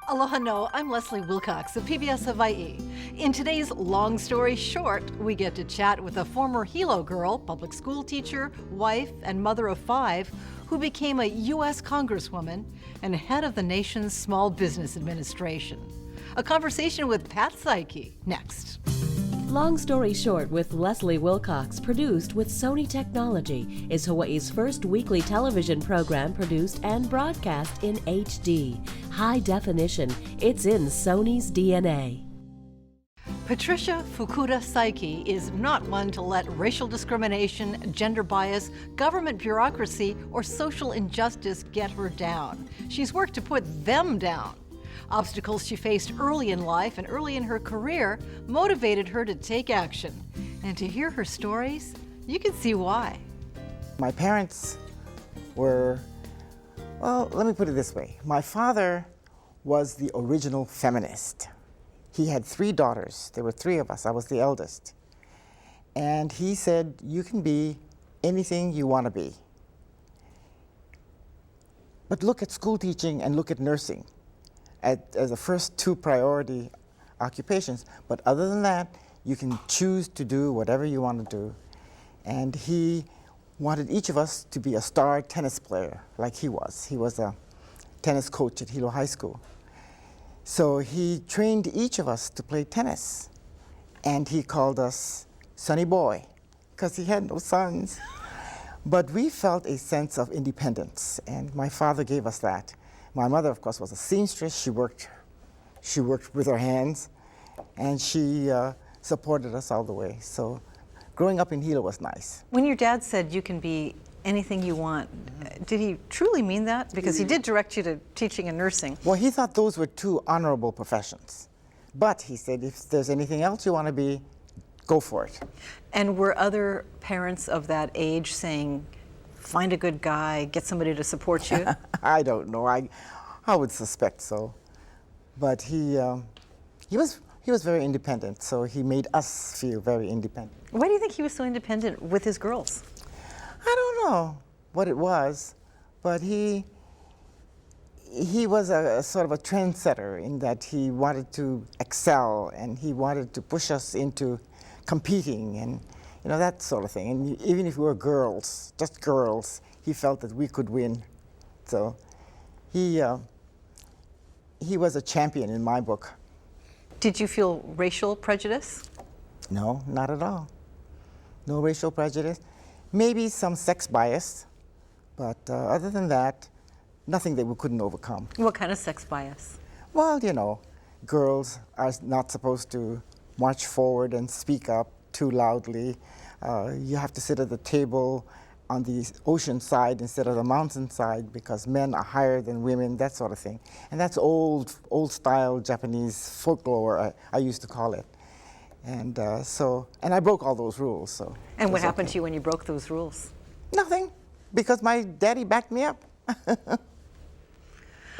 Aloha no, I'm Leslie Wilcox of PBS Hawaii. In today's Long Story Short, we get to chat with a former Hilo girl, public school teacher, wife, and mother of 5, who became a U.S. Congresswoman and head of the nation's Small Business Administration. A conversation with Pat Saiki, next. Long Story Short with Leslie Wilcox, produced with Sony Technology, is Hawaii's first weekly television program produced and broadcast in HD. High definition, it's in Sony's DNA. Patricia Fukuda Saiki is not one to let racial discrimination, gender bias, government bureaucracy, or social injustice get her down. She's worked to put them down. Obstacles she faced early in life and early in her career motivated her to take action. And to hear her stories, you can see why. My parents were, well, let me put it this way. My father was the original feminist. He had 3 daughters. There were 3 of us. I was the eldest. And he said, you can be anything you want to be. But look at school teaching and look at nursing as the first 2 priority occupations. But other than that, you can choose to do whatever you want to do. And he wanted each of us to be a star tennis player like he was. He was a tennis coach at Hilo High School. So he trained each of us to play tennis. And he called us Sonny Boy, because he had no sons. But we felt a sense of independence, and my father gave us that. My mother, of course, was a seamstress. She worked with her hands, and she supported us all the way. So growing up in Hilo was nice. When your dad said you can be anything you want, did he truly mean that? Because he did direct you to teaching and nursing. Well, he thought those were 2 honorable professions. But he said, if there's anything else you want to be, go for it. And were other parents of that age saying, find a good guy, get somebody to support you? I don't know. I would suspect so. But he was very independent, so he made us feel very independent. Why do you think he was so independent with his girls? I don't know what it was, but he was a sort of a trendsetter in that he wanted to excel and he wanted to push us into competing and that sort of thing. And even if we were girls, just girls, he felt that we could win. So he was a champion in my book. Did you feel racial prejudice? No, not at all. No racial prejudice. Maybe some sex bias, but other than that, nothing that we couldn't overcome. What kind of sex bias? Well, girls are not supposed to march forward and speak up too loudly. You have to sit at the table on the ocean side instead of the mountain side because men are higher than women, that sort of thing. And that's old style Japanese folklore, I used to call it. And and I broke all those rules. So. And what happened to you when you broke those rules? Nothing, because my daddy backed me up.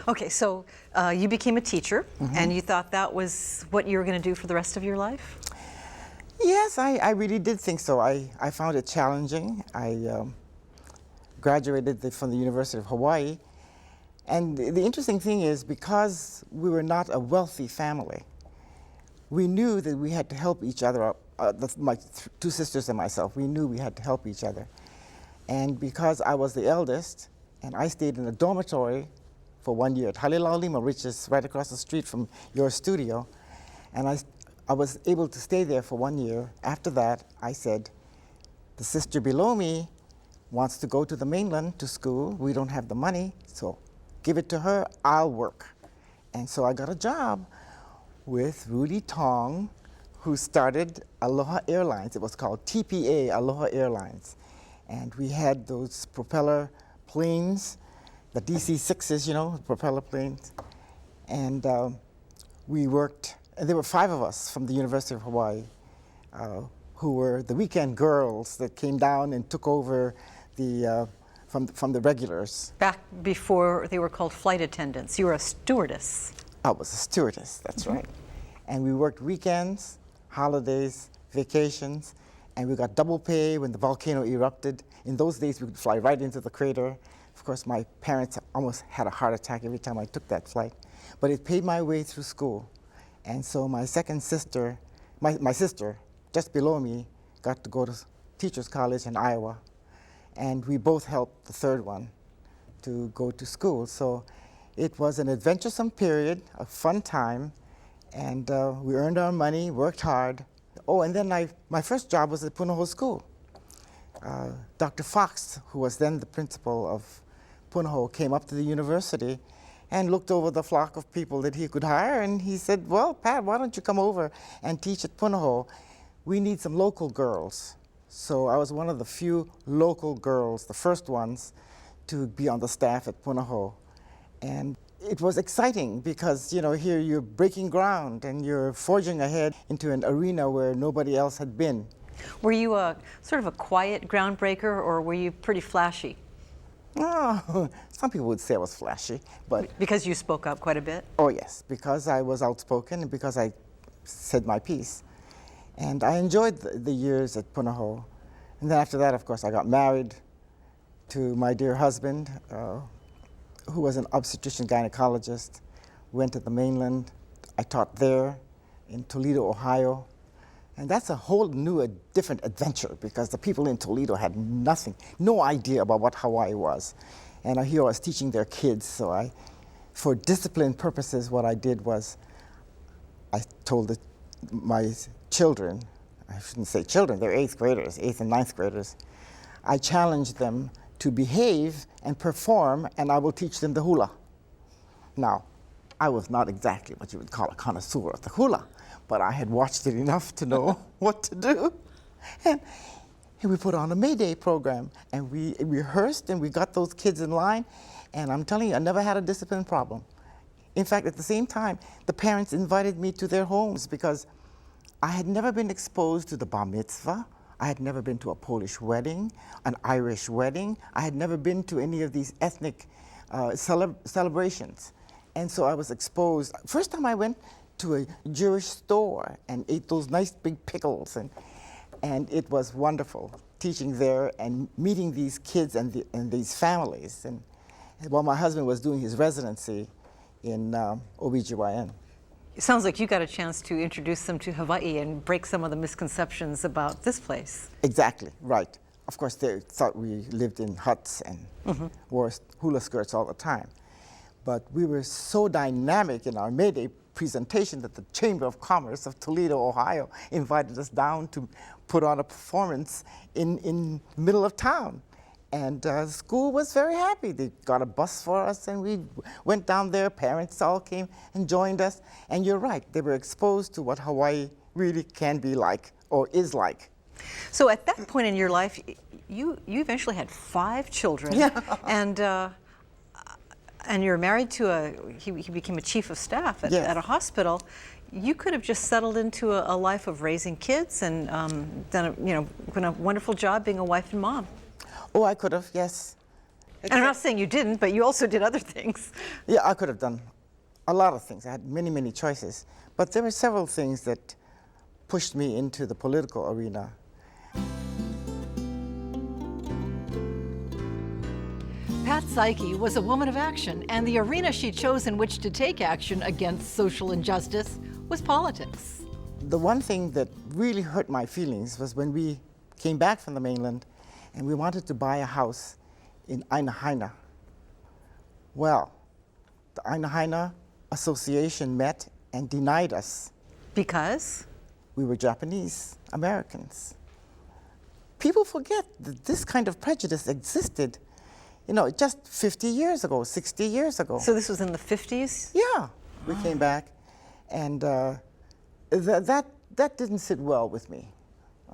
Okay, so you became a teacher, and you thought that was what you were going to do for the rest of your life? Yes, I really did think so. I found it challenging. I graduated from the University of Hawaii. And the interesting thing is, because we were not a wealthy family, we knew that we had to help each other up. My 2 sisters and myself, we knew we had to help each other. And because I was the eldest, and I stayed in a dormitory for 1 year at Halilaulima, which is right across the street from your studio, and I was able to stay there for 1 year. After that, I said, the sister below me wants to go to the mainland to school. We don't have the money, so give it to her, I'll work. And so I got a job with Rudy Tong, who started Aloha Airlines. It was called TPA, Aloha Airlines. And we had those propeller planes, the DC-6s, propeller planes. And we worked, and there were 5 of us from the University of Hawaii who were the weekend girls that came down and took over from the regulars. Back before they were called flight attendants, you were a stewardess. I was a stewardess, that's right. And we worked weekends, holidays, vacations, and we got double pay when the volcano erupted. In those days, we could fly right into the crater. Of course, my parents almost had a heart attack every time I took that flight. But it paid my way through school. And so my second sister, my sister, just below me, got to go to Teachers College in Iowa. And we both helped the third one to go to school. So it was an adventuresome period, a fun time, and we earned our money, worked hard. Oh, and then my first job was at Punahou School. Dr. Fox, who was then the principal of Punahou, came up to the university and looked over the flock of people that he could hire, and he said, well, Pat, why don't you come over and teach at Punahou? We need some local girls. So I was one of the few local girls, the first ones, to be on the staff at Punahou. And it was exciting because, you know, here you're breaking ground and you're forging ahead into an arena where nobody else had been. Were you sort of a quiet groundbreaker, or were you pretty flashy? Oh, some people would say I was flashy, but... Because you spoke up quite a bit? Oh, yes, because I was outspoken and because I said my piece. And I enjoyed the years at Punahou. And then after that, of course, I got married to my dear husband, who was an obstetrician gynecologist. Went to the mainland. I taught there in Toledo, Ohio. And that's a whole new, different adventure because the people in Toledo had nothing, no idea about what Hawaii was. And here I was teaching their kids, so for discipline purposes, what I did was I told my children, I shouldn't say children, they're 8th graders, 8th and 9th graders, I challenged them to behave and perform, and I will teach them the hula. Now, I was not exactly what you would call a connoisseur of the hula, but I had watched it enough to know what to do. And we put on a May Day program, and we rehearsed, and we got those kids in line, and I'm telling you, I never had a discipline problem. In fact, at the same time, the parents invited me to their homes because I had never been exposed to the bar mitzvah. I had never been to a Polish wedding, an Irish wedding. I had never been to any of these ethnic celebrations. And so I was exposed. First time I went to a Jewish store and ate those nice big pickles, and it was wonderful teaching there and meeting these kids and these families. And while my husband was doing his residency in OBGYN. It sounds like you got a chance to introduce them to Hawaii and break some of the misconceptions about this place. Exactly, right. Of course, they thought we lived in huts and wore hula skirts all the time. But we were so dynamic in our May Day presentation that the Chamber of Commerce of Toledo, Ohio, invited us down to put on a performance in the middle of town. And the school was very happy. They got a bus for us, and we went down there. Parents all came and joined us. And you're right, they were exposed to what Hawaii really can be like, or is like. So at that point in your life, you eventually had 5 children. Yeah. And you're married to he became a chief of staff at a hospital. You could have just settled into a life of raising kids and done a wonderful job being a wife and mom. Oh, I could have, yes. And I'm not saying you didn't, but you also did other things. Yeah, I could have done a lot of things. I had many, many choices. But there were several things that pushed me into the political arena. Pat Saiki was a woman of action, and the arena she chose in which to take action against social injustice was politics. The one thing that really hurt my feelings was when we came back from the mainland and we wanted to buy a house in Aina. Well, the Aina Association met and denied us. Because? We were Japanese Americans. People forget that this kind of prejudice existed, just 50 years ago, 60 years ago. So this was in the 50s? Yeah, we came back, and that didn't sit well with me.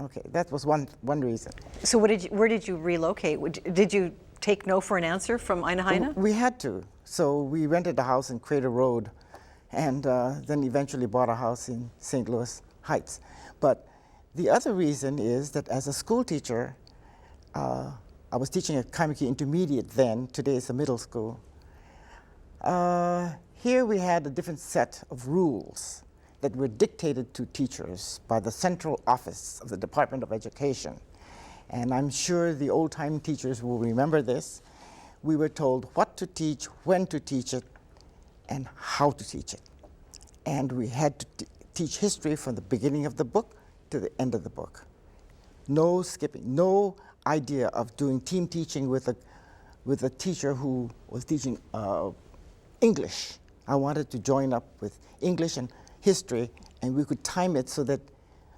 Okay, that was one reason. So where did you relocate? Did you take no for an answer from Aina? We had to. So we rented a house in Crater Road, and then eventually bought a house in St. Louis Heights. But the other reason is that as a school teacher, I was teaching at Kaimuki Intermediate then, today it's a middle school. Here we had a different set of rules that were dictated to teachers by the central office of the Department of Education. And I'm sure the old-time teachers will remember this. we were told what to teach, when to teach it, and how to teach it. And we had to teach history from the beginning of the book to the end of the book. No skipping, no idea of doing team teaching with a teacher who was teaching English. I wanted to join up with English and history, and we could time it so that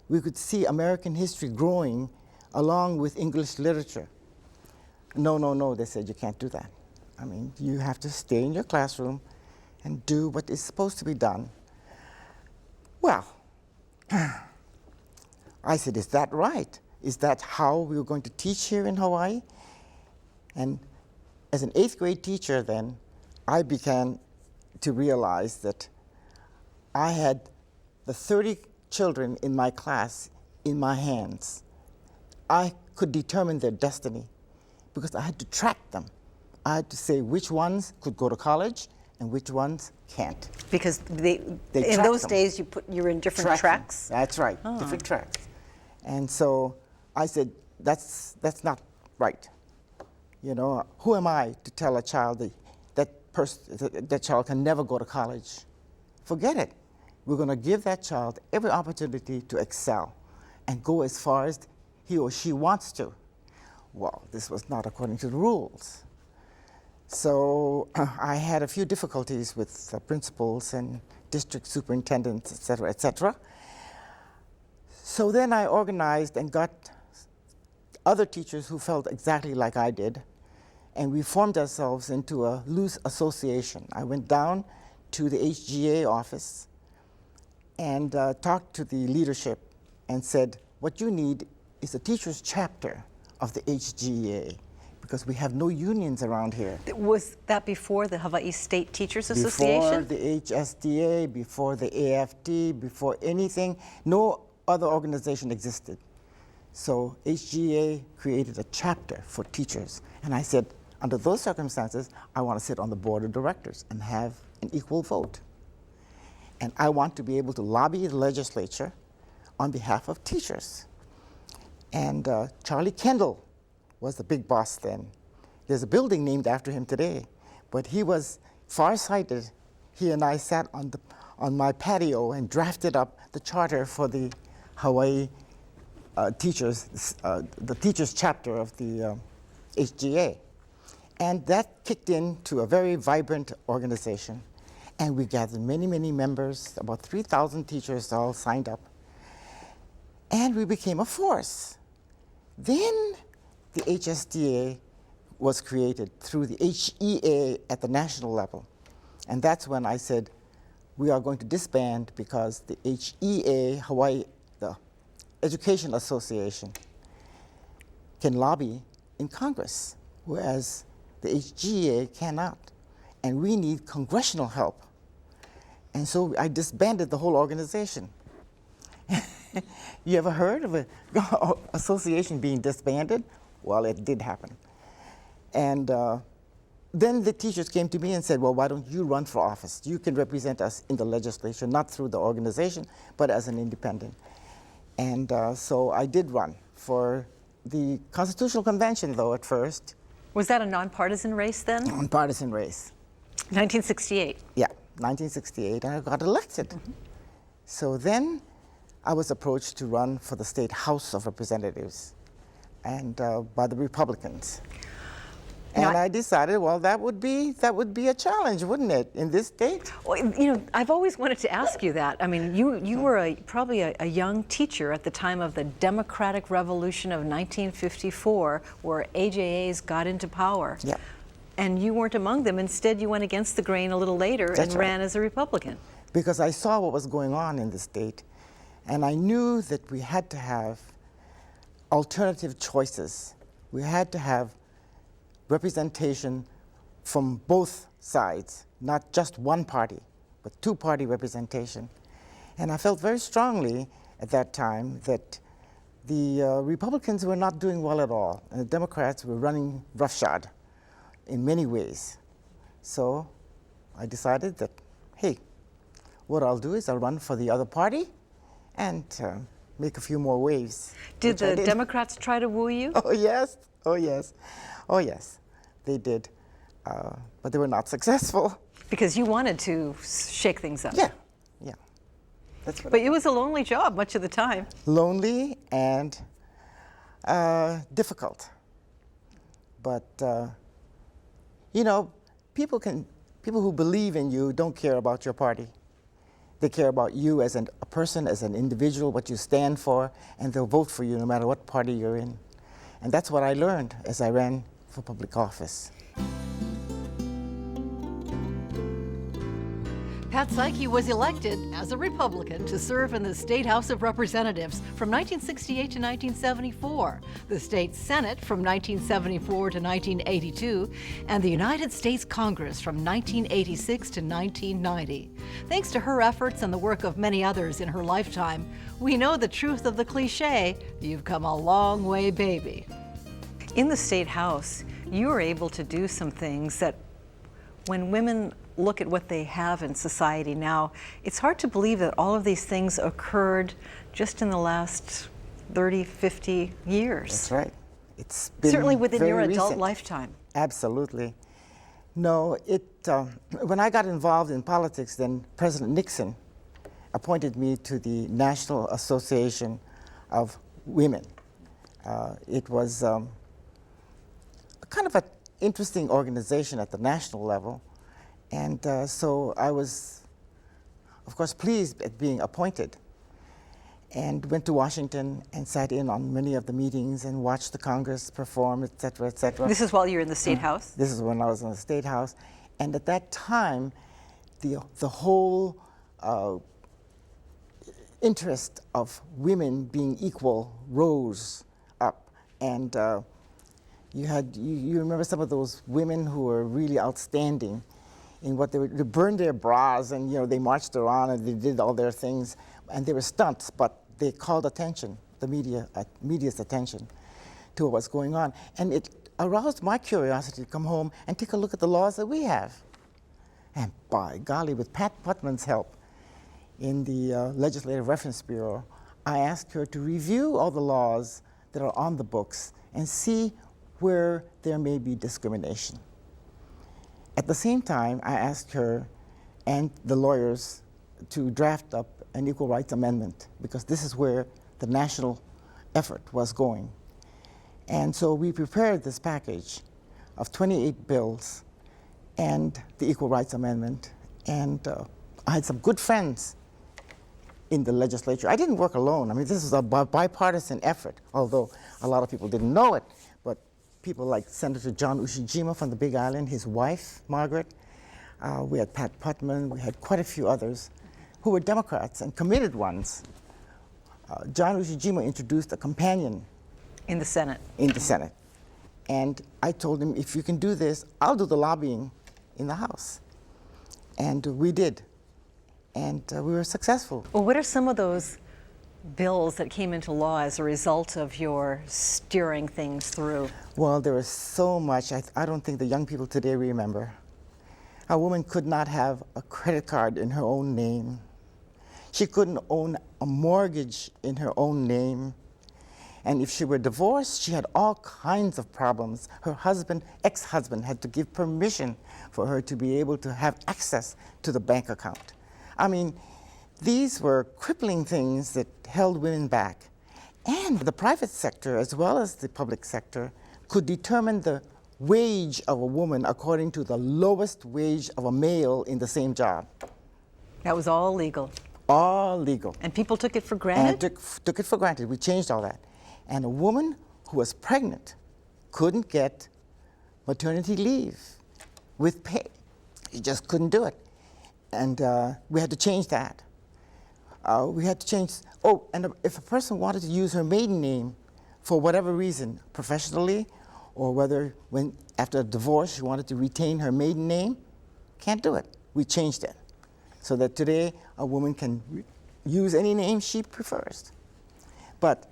we could see American history growing along with English literature. No, they said you can't do that. I mean, you have to stay in your classroom and do what is supposed to be done. Well, I said, is that right? Is that how we were going to teach here in Hawaii? And as an 8th grade teacher then, I began to realize that I had the 30 children in my class in my hands. I could determine their destiny because I had to track them. I had to say which ones could go to college and which ones can't. Because they in track those them. days you're in different tracks? That's right, different tracks. And so I said, that's not right. You know, who am I to tell a child that child can never go to college? Forget it. We're going to give that child every opportunity to excel and go as far as he or she wants to. Well, this was not according to the rules. So I had a few difficulties with principals and district superintendents, et cetera, et cetera. So then I organized and got other teachers who felt exactly like I did, and we formed ourselves into a loose association. I went down to the HGA office and talked to the leadership and said, what you need is a teacher's chapter of the HGA, because we have no unions around here. Was that before the Hawaii State Teachers Association? Before the HSDA, before the AFT, before anything, no other organization existed. So HGA created a chapter for teachers. And I said, under those circumstances, I want to sit on the board of directors and have an equal vote. And I want to be able to lobby the legislature on behalf of teachers. And Charlie Kendall was the big boss then. There's a building named after him today, but he was farsighted. He and I sat on my patio and drafted up the charter for the Hawaii teachers, the teachers chapter of the HGA. And that kicked into a very vibrant organization. And we gathered many, many members, about 3,000 teachers all signed up. And we became a force. Then the HSDA was created through the HEA at the national level. And that's when I said, we are going to disband because the HEA, Hawaii, the Education Association, can lobby in Congress, whereas the HGA cannot. And we need congressional help. And so I disbanded the whole organization. You ever heard of an association being disbanded? Well, it did happen. And then the teachers came to me and said, well, why don't you run for office? You can represent us in the legislature, not through the organization, but as an independent. And so I did run for the Constitutional Convention, though, at first. Was that a nonpartisan race then? Nonpartisan race. 1968. Yeah, 1968, and I got elected. Mm-hmm. So then I was approached to run for the State House of Representatives, and by the Republicans. And I decided, well, that would be a challenge, wouldn't it, in this state? Well, you know, I've always wanted to ask you that. I mean, you were probably a young teacher at the time of the Democratic Revolution of 1954, where AJAs got into power. Yeah. And you weren't among them. Instead, you went against the grain a little later and That's right. ran as a Republican. Because I saw what was going on in the state, and I knew that we had to have alternative choices. We had to have representation from both sides, not just one party, but two-party representation. And I felt very strongly at that time that the Republicans were not doing well at all, and the Democrats were running roughshod in many ways. So I decided that, hey, what I'll do is I'll run for the other party and make a few more waves. Did the Democrats try to woo you? Oh, yes. Oh, yes. Oh, yes, they did. but they were not successful. Because you wanted to shake things up. Yeah, yeah. That's what But it was a lonely job much of the time. lonely and difficult. But you know, people who believe in you don't care about your party. They care about you as a person, as an individual, what you stand for, and they'll vote for you no matter what party you're in. And that's what I learned as I ran for public office. Pat Saiki was elected as a Republican to serve in the State House of Representatives from 1968 to 1974, the State Senate from 1974 to 1982, and the United States Congress from 1986 to 1990. Thanks to her efforts and the work of many others in her lifetime, we know the truth of the cliche, "You've come a long way, baby." In the State House, you were able to do some things that when women look at what they have in society now, it's hard to believe that all of these things occurred just in the last 30, 50 years. That's right. It's been certainly within very your adult recent. lifetime. Absolutely. No, when I got involved in politics, then President Nixon appointed me to the National Association of Women. It was kind of an interesting organization at the national level. And so I was, of course, pleased at being appointed, and went to Washington and sat in on many of the meetings and watched the Congress perform, et cetera, et cetera. This is while you were in the State House? This is when I was in the State House. And at that time, the whole interest of women being equal rose up. And you remember some of those women who were really outstanding in what they burned their bras, and they marched around and they did all their things, and they were stunts, but they called attention, the media's attention to what was going on. And it aroused my curiosity to come home and take a look at the laws that we have. And by golly, with Pat Putman's help in the Legislative Reference Bureau, I asked her to review all the laws that are on the books and see where there may be discrimination. At the same time, I asked her and the lawyers to draft up an Equal Rights Amendment, because this is where the national effort was going. And so we prepared this package of 28 bills and the Equal Rights Amendment. And I had some good friends in the legislature. I didn't work alone. I mean, this was a bipartisan effort, although a lot of people didn't know it. But people like Senator John Ushijima from the Big Island, his wife, Margaret. We had Pat Putman. We had quite a few others who were Democrats and committed ones. John Ushijima introduced a companion. In the Senate. In the Senate. And I told him, if you can do this, I'll do the lobbying in the House. And we did. And we were successful. Well, what are some of those bills that came into law as a result of your steering things through? Well, there was so much I don't think the young people today remember. A woman could not have a credit card in her own name. She couldn't own a mortgage in her own name. And if she were divorced, she had all kinds of problems. Her husband, ex-husband, had to give permission for her to be able to have access to the bank account. I mean, these were crippling things that held women back. And the private sector, as well as the public sector, could determine the wage of a woman according to the lowest wage of a male in the same job. That was all legal. All legal. And people took it for granted? And took it for granted. We changed all that. And a woman who was pregnant couldn't get maternity leave with pay. She just couldn't do it. And we had to change that. We had to change, and if a person wanted to use her maiden name for whatever reason, professionally, or whether after a divorce she wanted to retain her maiden name, can't do it. We changed it so that today a woman can use any name she prefers. But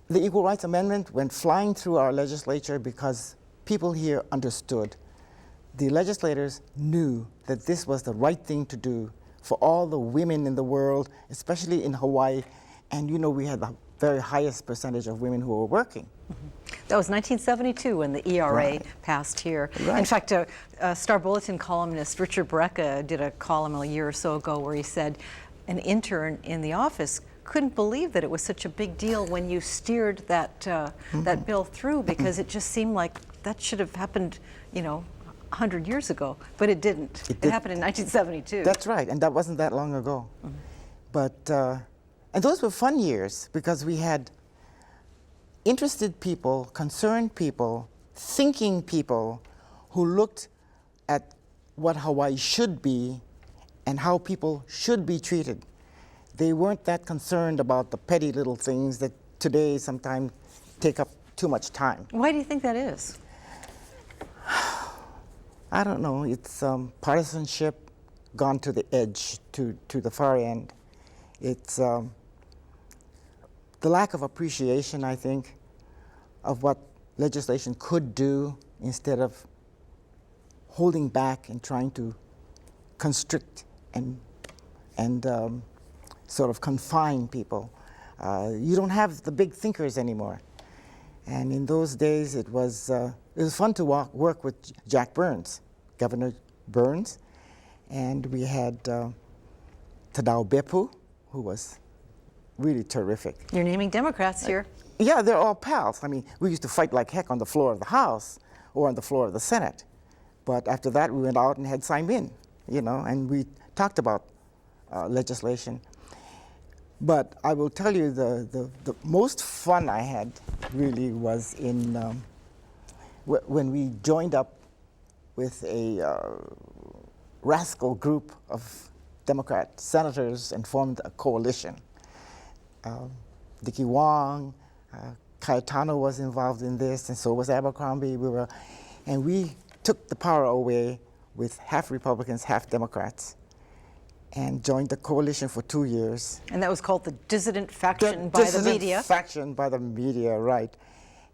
the Equal Rights Amendment went flying through our legislature because people here understood. The legislators knew that this was the right thing to do for all the women in the world, especially in Hawaii. And we had the very highest percentage of women who were working. That was 1972 when the ERA passed here. Right. In fact, Star Bulletin columnist Richard Brecka did a column a year or so ago where he said an intern in the office couldn't believe that it was such a big deal when you steered that that bill through, because it just seemed like that should have happened, 100 years ago, but it didn't. It happened in 1972. That's right, and that wasn't that long ago. But and those were fun years because we had interested people, concerned people, thinking people who looked at what Hawaii should be and how people should be treated. They weren't that concerned about the petty little things that today sometimes take up too much time. Why do you think that is? I don't know. It's partisanship gone to the edge, to the far end. It's the lack of appreciation, I think, of what legislation could do instead of holding back and trying to constrict and sort of confine people. You don't have the big thinkers anymore. And in those days, it was fun to work with Jack Burns, Governor Burns, and we had Tadao Beppu, who was really terrific. You're naming Democrats here. Yeah, they're all pals. I mean, we used to fight like heck on the floor of the House or on the floor of the Senate. But after that, we went out and had Simon, and we talked about legislation. But I will tell you, the most fun I had really was in when we joined up with a rascal group of Democrat senators and formed a coalition. Dickie Wong, Cayetano was involved in this, and so was Abercrombie. And we took the power away with half Republicans, half Democrats, and joined the coalition for 2 years. And that was called the dissident faction by the media. Dissident faction by the media, right.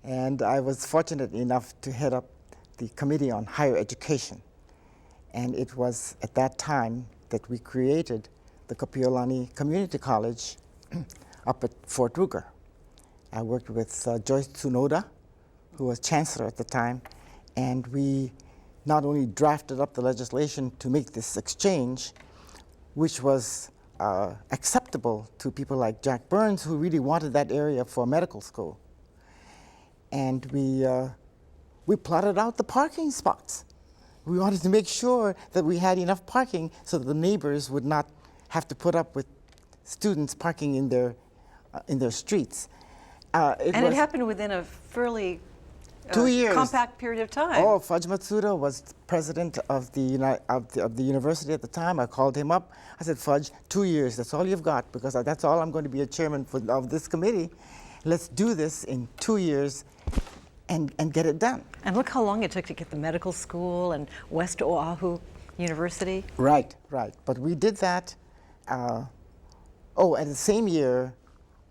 And I was fortunate enough to head up the Committee on Higher Education. And it was at that time that we created the Kapiolani Community College up at Fort Ruger. I worked with Joyce Tsunoda, who was chancellor at the time, and we not only drafted up the legislation to make this exchange, which was acceptable to people like Jack Burns, who really wanted that area for medical school. And we plotted out the parking spots. We wanted to make sure that we had enough parking so that the neighbors would not have to put up with students parking in their streets. It happened within a fairly 2 years. Compact period of time. Oh, Fudge Matsuda was president of the university at the time. I called him up. I said, Fudge, 2 years, that's all you've got, because that's all I'm going to be a chairman of this committee. Let's do this in 2 years and get it done. And look how long it took to get the medical school and West Oahu University. Right. But we did that. And the same year,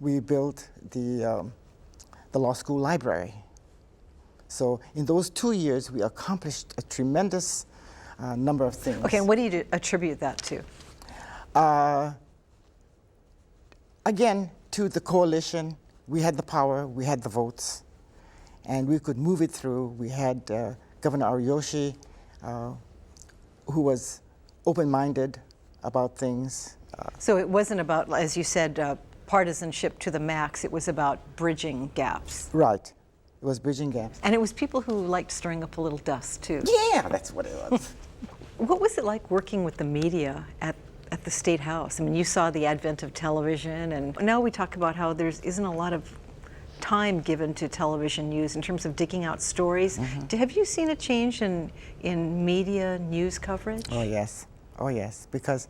we built the law school library. So in those 2 years, we accomplished a tremendous number of things. Okay, and what do you attribute that to? Again, to the coalition. We had the power, we had the votes, and we could move it through. We had Governor Ariyoshi, who was open-minded about things. So it wasn't about, as you said, partisanship to the max. It was about bridging gaps. Right. It was bridging gaps. And it was people who liked stirring up a little dust, too. Yeah, that's what it was. What was it like working with the media at the State House? I mean, you saw the advent of television, and now we talk about how there isn't a lot of time given to television news in terms of digging out stories. Mm-hmm. Have you seen a change in media news coverage? Oh, yes, because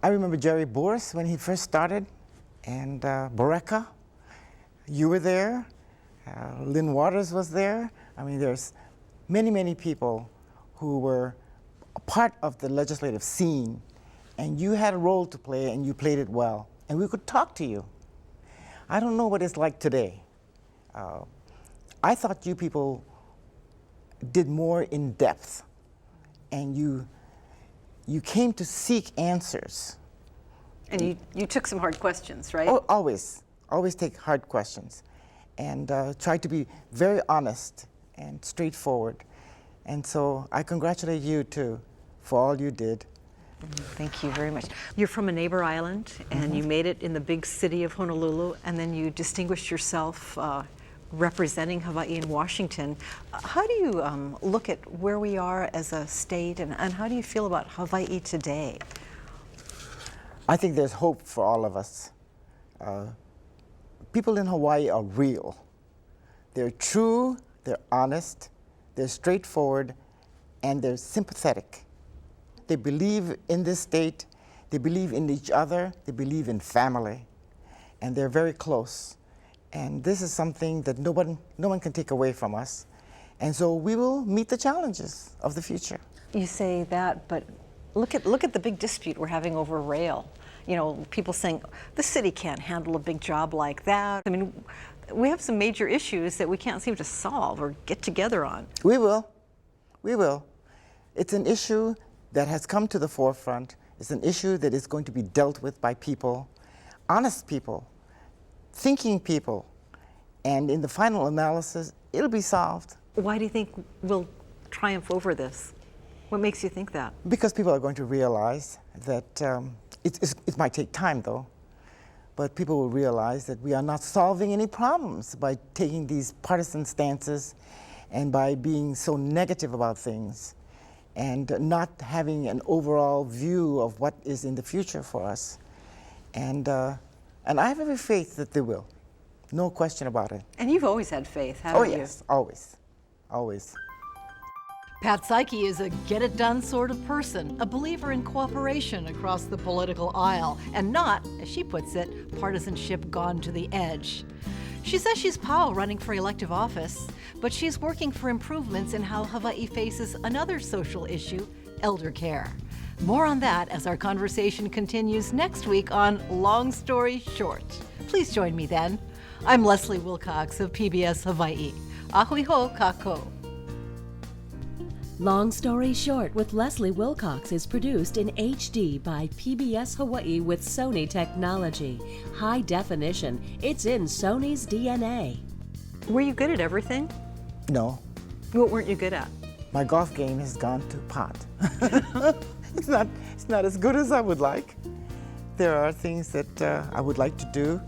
I remember Jerry Boris when he first started, and Boreka, you were there. Lynn Waters was there. I mean, there's many people who were a part of the legislative scene, and you had a role to play, and you played it well, and we could talk to you. I don't know what it's like today. I thought you people did more in depth, and you came to seek answers. And you took some hard questions, right? Oh, always. always take hard questions, and try to be very honest and straightforward. And so I congratulate you too for all you did. Thank you very much. You're from a neighbor island, and you made it in the big city of Honolulu, and then you distinguished yourself representing Hawaii in Washington. How do you look at where we are as a state, and how do you feel about Hawaii today? I think there's hope for all of us. People in Hawaii are real. They're true, they're honest, they're straightforward, and they're sympathetic. They believe in this state, they believe in each other, they believe in family, and they're very close. And this is something that no one can take away from us. And so we will meet the challenges of the future. You say that, but look at the big dispute we're having over rail. You know, people saying the city can't handle a big job like that. I mean, we have some major issues that we can't seem to solve or get together on. We will. We will. It's an issue that has come to the forefront. It's an issue that is going to be dealt with by people, honest people, thinking people, and in the final analysis, it'll be solved. Why do you think we'll triumph over this? What makes you think that? Because people are going to realize that it might take time, though, but people will realize that we are not solving any problems by taking these partisan stances and by being so negative about things and not having an overall view of what is in the future for us. And I have every faith that they will. No question about it. And you've always had faith, haven't you? Oh, yes, always, always. Pat Saiki is a get-it-done sort of person, a believer in cooperation across the political aisle, and not, as she puts it, partisanship gone to the edge. She says she's proud running for elective office, but she's working for improvements in how Hawaii faces another social issue, elder care. More on that as our conversation continues next week on Long Story Short. Please join me then. I'm Leslie Wilcox of PBS Hawaii. Ahui ho kako. Long Story Short with Leslie Wilcox is produced in HD by PBS Hawaii with Sony technology. High definition. It's in Sony's DNA. Were you good at everything? No, What weren't you good at? my golf game has gone to pot. It's not as good as I would like. There are things that I would like to do.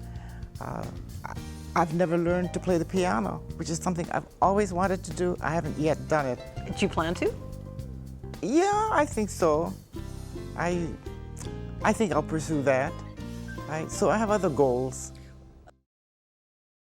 I've never learned to play the piano, which is something I've always wanted to do. I haven't yet done it. Did you plan to? Yeah, I think so. I think I'll pursue that. So I have other goals.